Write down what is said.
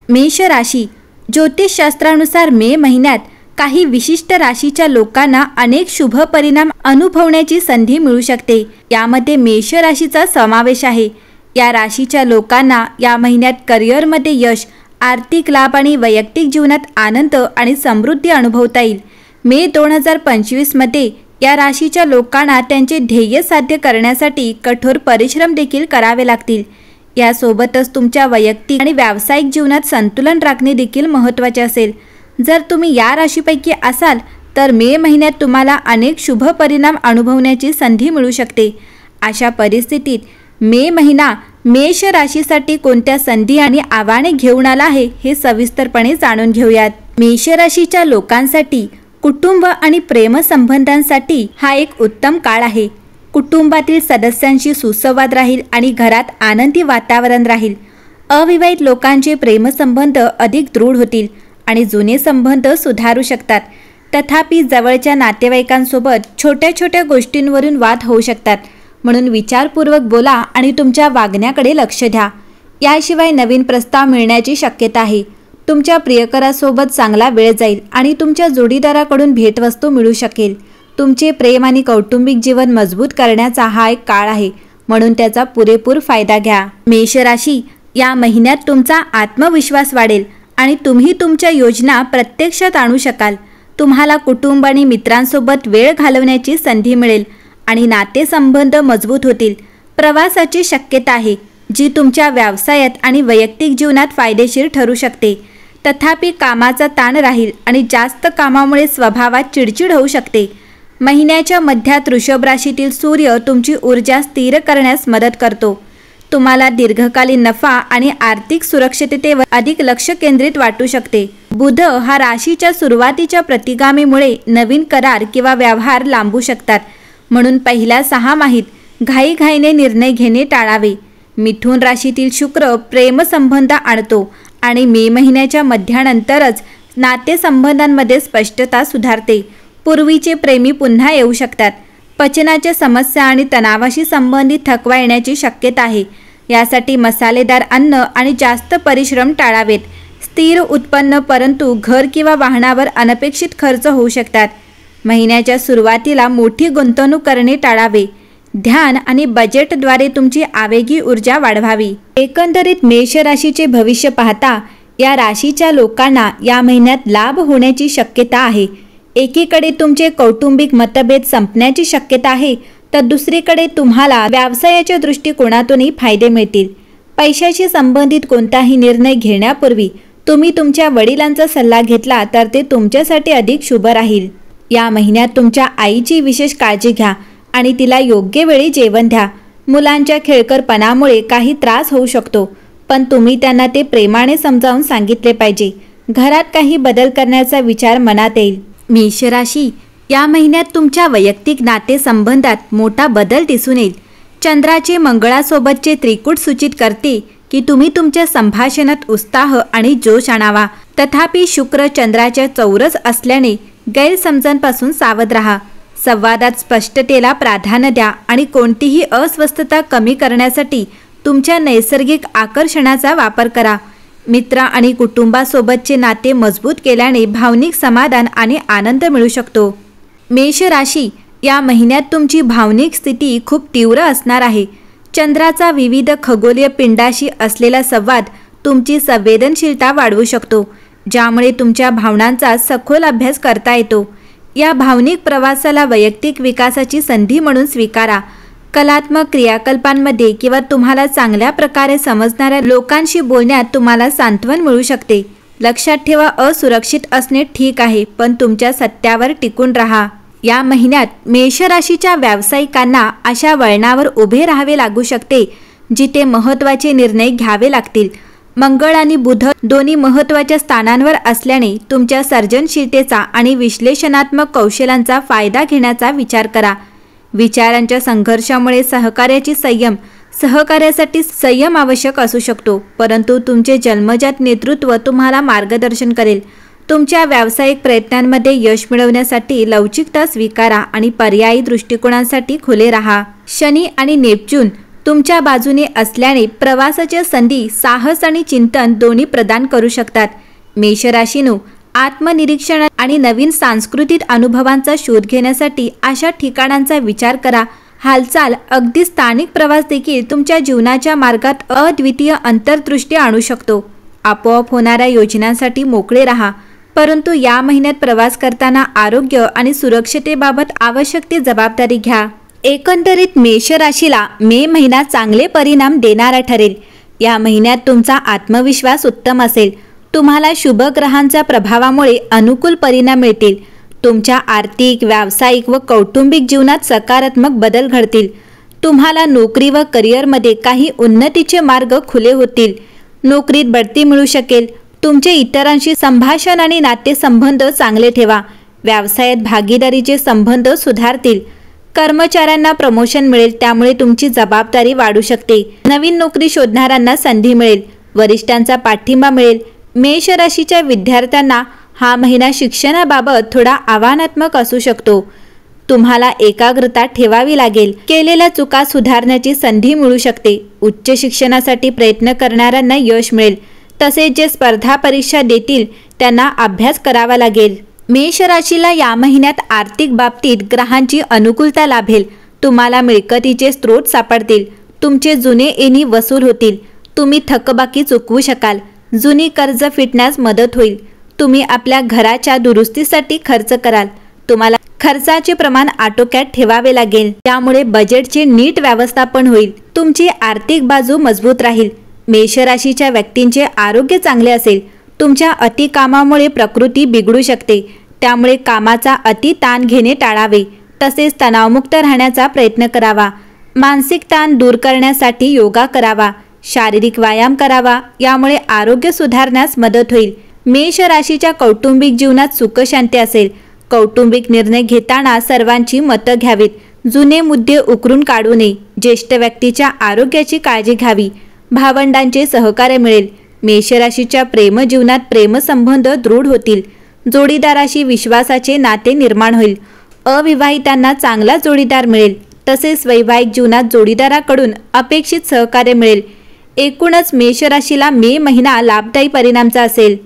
मेष राशी. ज्योतिषशास्त्रानुसार मे महिन्यात काही विशिष्ट राशीच्या लोकांना अनेक शुभ परिणाम अनुभवण्याची संधी मिळू शकते. यामध्ये मेष राशीचा समावेश आहे. या राशीच्या लोकांना या महिन्यात करिअरमध्ये यश, आर्थिक लाभ आणि वैयक्तिक जीवनात आनंद आणि समृद्धी अनुभवता येईल. मे 2025 मध्ये या राशीच्या लोकांना त्यांचे ध्येय साध्य करण्यासाठी कठोर परिश्रम देखील करावे लागतील. यासोबतच तुमच्या वैयक्तिक आणि व्यावसायिक जीवनात संतुलन राखणे देखील महत्त्वाचे असेल. जर तुम्ही या राशीपैकी असाल तर मे महिन्यात तुम्हाला अनेक शुभ परिणाम अनुभवण्याची संधी मिळू शकते. अशा परिस्थितीत मे महिना मेष राशीसाठी कोणत्या संधी आणि आव्हाने घेऊन आला आहे हे सविस्तरपणे जाणून घेऊयात. मेष राशीच्या लोकांसाठी कुटुंब आणि प्रेमसंबंधांसाठी हा एक उत्तम काळ आहे. कुटुंबातील सदस्यांशी सुसंवाद राहील आणि घरात आनंदी वातावरण राहील. अविवाहित लोकांचे प्रेमसंबंध अधिक दृढ होतील आणि जुने संबंध सुधारू शकतात. तथापि जवळच्या नातेवाईकांसोबत छोट्या छोट्या गोष्टींवरून वाद होऊ शकतात. म्हणून विचारपूर्वक बोला आणि तुमच्या वागण्याकडे लक्ष द्या. याशिवाय नवीन प्रस्ताव मिळण्याची शक्यता आहे. तुमच्या प्रियकरासोबत चांगला वेळ जाईल आणि तुमच्या जोडीदाराकडून भेटवस्तू मिळू शकेल. तुमचे प्रेम आणि कौटुंबिक जीवन मजबूत करण्याचा हा एक काळ आहे, म्हणून त्याचा पुरेपूर फायदा घ्या. मेष राशी. या महिन्यात तुमचा आत्मविश्वास वाढेल आणि तुम्ही तुमच्या योजना प्रत्यक्षात आणू शकाल. तुम्हाला कुटुंब आणि मित्रांसोबत वेळ घालवण्याची संधी मिळेल आणि नातेसंबंध मजबूत होतील. प्रवासाची शक्यता आहे, जी तुमच्या व्यवसायात आणि वैयक्तिक जीवनात फायदेशीर ठरू शकते. तथापि कामाचा ताण राहील आणि जास्त कामामुळे स्वभावात चिडचिड होऊ शकते. महिन्याच्या मध्यात वृषभ राशीतील सूर्य तुमची ऊर्जा स्थिर करण्यास मदत करतो. तुम्हाला दीर्घकालीन नफा आणि आर्थिक सुरक्षिततेवर अधिक लक्ष केंद्रित वाटू शकते. बुध हा राशीच्या सुरुवातीच्या प्रतिगामीमुळे नवीन करार किंवा व्यवहार लांबू शकतात. म्हणून पहिल्या 6 माहीत घाईघाईने निर्णय घेणे टाळावे. मिथुन राशीतील शुक्र प्रेमसंबंध आणतो आणि मे महिन्याच्या मध्यानंतरच नातेसंबंधांमध्ये स्पष्टता सुधारते. पूर्वीचे प्रेमी पुन्हा येऊ शकतात. पचनाच्या समस्या आणि तणावाशी संबंधित थकवा येण्याची शक्यता आहे. यासाठी मसालेदार अन्न आणि जास्त परिश्रम टाळावेत. स्थिर उत्पन्न परंतु घर किंवा वाहनावर अनपेक्षित खर्च होऊ शकतात. महिन्याच्या सुरुवातीला मोठी गुंतवणूक करणे टाळावे. ध्यान आणि बजेटद्वारे तुमची आवेगी ऊर्जा वाढवावी. एकंदरीत मेष राशीचे भविष्य पाहता या राशीच्या लोकांना या महिन्यात लाभ होण्याची शक्यता आहे. एकीकडे तुमचे कौटुंबिक मतभेद संपण्याची शक्यता आहे, तर दुसरीकडे तुम्हाला व्यवसायाच्या दृष्टिकोनातूनही फायदे मिळतील. पैशाशी संबंधित कोणताही निर्णय घेण्यापूर्वी तुम्ही तुमच्या वडिलांचा सल्ला घेतला तर ते तुमच्यासाठी अधिक शुभ राहील. या महिन्यात तुमच्या आईची विशेष काळजी घ्या आणि तिला योग्य वेळी जेवण द्या. मुलांच्या खेळकरपणामुळे काही त्रास होऊ शकतो, पण तुम्ही त्यांना ते प्रेमाने समजावून सांगितले पाहिजे. घरात काही बदल करण्याचा विचार मनात येईल. मेष राशी. या महिन्यात तुमच्या वैयक्तिक नातेसंबंधात मोठा बदल दिसून येईल. चंद्राचे मंगळासोबतचे त्रिकूट सूचित करते की तुम्ही तुमच्या संभाषणात उत्साह आणि जोश आणावा. तथापि शुक्र चंद्राच्या चौरस असल्याने गैरसमजांपासून सावध राहा. संवादात स्पष्टतेला प्राधान्य द्या आणि कोणतीही अस्वस्थता कमी करण्यासाठी तुमच्या नैसर्गिक आकर्षणाचा वापर करा. मित्र आणि कुटुंबासोबतचे नाते मजबूत केल्याने भावनिक समाधान आणि आनंद मिळू शकतो. मेष राशी. या महिन्यात तुमची भावनिक स्थिती खूप तीव्र असणार आहे. चंद्राचा विविध खगोलीय पिंडाशी असलेला संवाद तुमची संवेदनशीलता वाढवू शकतो, ज्यामुळे तुमच्या भावनांचा सखोल अभ्यास करता येतो. या भावनिक प्रवासाला वैयक्तिक विकासाची संधी म्हणून स्वीकारा. कलात्मक क्रियाकल्पांमध्ये किंवा तुम्हाला चांगल्या प्रकारे समजणाऱ्या लोकांशी बोलण्यात तुम्हाला सांत्वन मिळू शकते. लक्षात ठेवा, असुरक्षित असणे ठीक आहे, पण तुमच्या सत्यावर टिकून राहा. या महिन्यात मेष राशीच्या व्यावसायिकांना अशा वळणावर उभे राहावे लागू शकते जिथे महत्त्वाचे निर्णय घ्यावे लागतील. मंगळ आणि बुध दोन्ही महत्त्वाच्या स्थानांवर असल्याने तुमच्या सर्जनशीलतेचा आणि विश्लेषणात्मक कौशल्यांचा फायदा घेण्याचा विचार करा. विचारांच्या संघर्षामुळे सहकार्यासाठी संयम आवश्यक असू शकतो, परंतु तुमचे जन्मजात नेतृत्व तुम्हाला मार्गदर्शन करेल. तुमच्या व्यावसायिक प्रयत्नांमध्ये यश मिळवण्यासाठी लवचिकता स्वीकारा आणि पर्यायी दृष्टिकोनांसाठी खुले राहा. शनी आणि नेपच्यून तुमच्या बाजूने असल्याने प्रवासाच्या संधी साहस आणि चिंतन दोन्ही प्रदान करू शकतात। मेष राशीनो, आत्मनिरीक्षण आणि नवीन सांस्कृतिक अनुभवांचा शोध घेण्यासाठी अशा ठिकाणांचा विचार करा। हालचाल, अगदी स्थानिक प्रवास देखील तुमच्या जीवनाच्या मार्गात अद्वितीय अंतर्दृष्टी आणू शकतो। आपोआप होणाऱ्या योजनांसाठी मोकळे राहा, परंतु या महिन्यात प्रवास करताना आरोग्य आणि सुरक्षिततेबाबत आवश्यक ती जबाबदारी घ्या। एकंदरीत मेष राशीला मे महिना चांगले परिणाम देणारा ठरेल। या महिन्यात तुमचा आत्मविश्वास उत्तम असेल। तुम्हाला शुभ ग्रहांच्या प्रभावामुळे अनुकूल परिणाम मिळतील। तुमच्या आर्थिक, व्यावसायिक व कौटुंबिक जीवनात सकारात्मक बदल घडतील। तुम्हाला नोकरी व करिअरमध्ये काही उन्नतीचे मार्ग खुले होतील। नोकरीत बढती मिळू शकेल। तुमचे इतरांशी संभाषण आणि नातेसंबंध चांगले ठेवा। व्यवसायात भागीदारीचे संबंध सुधारतील। कर्मचाऱ्यांना प्रमोशन मिळेल, त्यामुळे तुमची जबाबदारी वाढू शकते। नवीन नोकरी शोधणाऱ्यांना संधी मिळेल। वरिष्ठांचा पाठिंबा मिळेल। मेष राशीच्या विद्यार्थ्यांना हा महिना शिक्षणाबाबत थोडा आव्हानात्मक असू शकतो। तुम्हाला एकाग्रता ठेवावी लागेल। केलेल्या चुका सुधारण्याची संधी मिळू शकते। उच्च शिक्षणासाठी प्रयत्न करणाऱ्यांना यश मिळेल। तसेच जे स्पर्धा परीक्षा देतील त्यांना अभ्यास करावा लागेल। मेष राशीला या महिन्यात आर्थिक बाबतीत ग्रहांची अनुकूलता लाभेल। तुम्हाला मिळकतीचे स्रोत सापडतील। तुमचे जुने येणी वसूल होतील। तुम्ही थकबाकी चुकवू शकाल। जुनी कर्ज फिटण्यास मदत होईल। तुम्ही आपल्या घराच्या दुरुस्तीसाठी खर्च कराल। तुम्हाला खर्चाचे प्रमाण आटोक्यात ठेवावे लागेल, त्यामुळे बजेटचे नीट व्यवस्थापन होईल। तुमची आर्थिक बाजू मजबूत राहील। मेष राशीच्या व्यक्तींचे आरोग्य चांगले असेल। तुमच्या अति कामामुळे प्रकृती बिघडू शकते, त्यामुळे कामाचा अति ताण घेणे टाळावे। तसेच तणावमुक्त राहण्याचा प्रयत्न करावा। मानसिक ताण दूर करण्यासाठी योगा करावा। शारीरिक व्यायाम करावा, यामुळे आरोग्य सुधारण्यास मदत होईल। मेष राशीच्या कौटुंबिक जीवनात सुखशांती असेल। कौटुंबिक निर्णय घेताना सर्वांची मतं घ्यावीत। जुने मुद्दे उकरून काढू नये। ज्येष्ठ व्यक्तीच्या आरोग्याची काळजी घ्यावी। भावंडांचे सहकार्य मिळेल। मेष राशीच्या प्रेमजीवनात प्रेमसंबंध दृढ होतील। जोडीदाराशी विश्वासाचे नाते निर्माण होईल। अविवाहितांना चांगला जोडीदार मिळेल। तसेच वैवाहिक जीवनात जोडीदाराकडून अपेक्षित सहकार्य मिळेल। एकूणच मेष राशीला मे महिना लाभदायी परिणामाचा असेल।